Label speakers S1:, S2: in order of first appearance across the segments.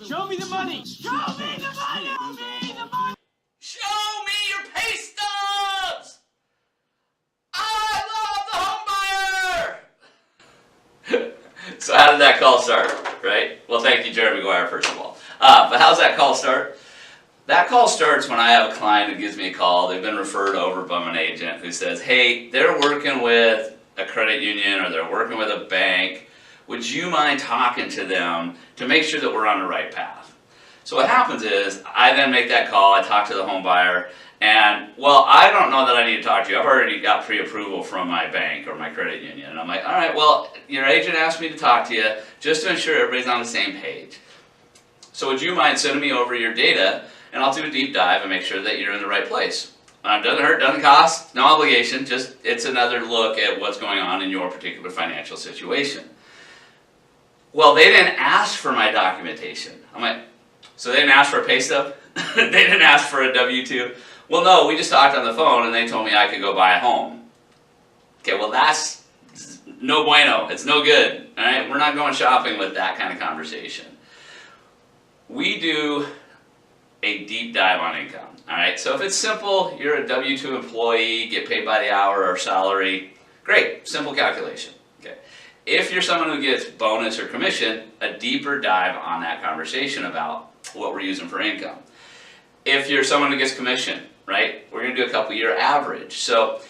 S1: Show me the money! Show me the money! Show me the money!
S2: Show me your pay stubs! I love the home buyer! So how did that call start, right? Well, thank you, Jeremy Guire, first of all. But how's that call start? That call starts when I have a client who gives me a call. They've been referred over by an agent who says, hey, they're working with a credit union or they're working with a bank. Would you mind talking to them to make sure that we're on the right path? So what happens is I then make that call, I talk to the home buyer, and well, I don't know that I need to talk to you. I've already got pre-approval from my bank or my credit union. And I'm like, all right, well, your agent asked me to talk to you just to ensure everybody's on the same page. So would you mind sending me over your data and I'll do a deep dive and make sure that you're in the right place. Doesn't hurt, doesn't cost, no obligation, just it's another look at what's going on in your particular financial situation. Well, they didn't ask for my documentation. I'm like, so they didn't ask for a pay stub? They didn't ask for a W-2? Well, no, we just talked on the phone and they told me I could go buy a home. Okay, well that's no bueno, it's no good, all right? We're not going shopping with that kind of conversation. We do a deep dive on income, all right? So if it's simple, you're a W-2 employee, get paid by the hour or salary, great, simple calculation, okay? If you're someone who gets bonus or commission, a deeper dive on that conversation about what we're using for income. If you're someone who gets commission, right, we're gonna do a couple year average. So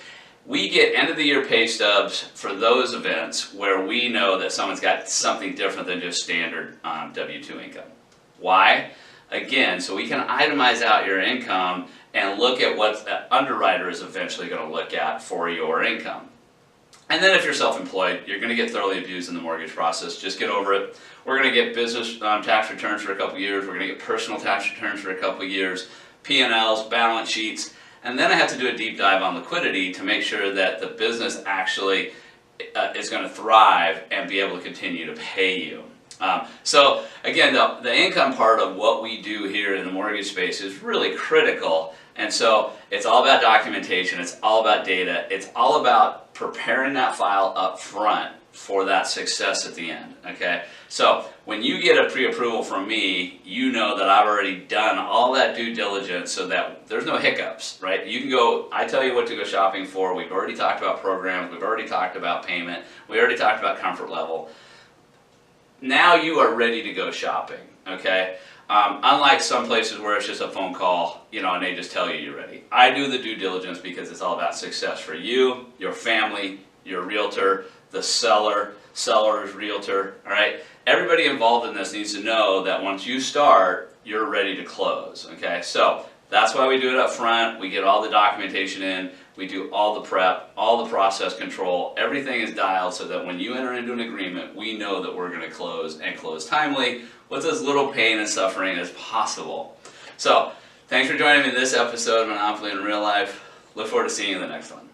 S2: we get end of the year pay stubs for those events where we know that someone's got something different than just standard W-2 income. Why? Again, so we can itemize out your income and look at what the underwriter is eventually going to look at for your income. And then if you're self-employed, you're going to get thoroughly abused in the mortgage process. Just get over it. We're going to get business tax returns for a couple years. We're going to get personal tax returns for a couple years, P&Ls, balance sheets, and then I have to do a deep dive on liquidity to make sure that the business actually is going to thrive and be able to continue to pay you. So again, the income part of what we do here in the mortgage space is really critical, and so it's all about documentation, it's all about data, it's all about preparing that file up front for that success at the end, okay? So when you get a pre-approval from me, you know that I've already done all that due diligence so that there's no hiccups, right? You can go, I tell you what to go shopping for, we've already talked about programs, we've already talked about payment, we already talked about comfort level. Now you are ready to go shopping, okay? Unlike some places where it's just a phone call, you know, and they just tell you you're ready. I do the due diligence because it's all about success for you, your family, your realtor, the seller, seller's realtor, all right? Everybody involved in this needs to know that once you start, you're ready to close, okay? So that's why we do it up front. We get all the documentation in. We do all the prep, all the process control. Everything is dialed so that when you enter into an agreement, we know that we're going to close and close timely with as little pain and suffering as possible. So, thanks for joining me in this episode of Monopoly in Real Life. Look forward to seeing you in the next one.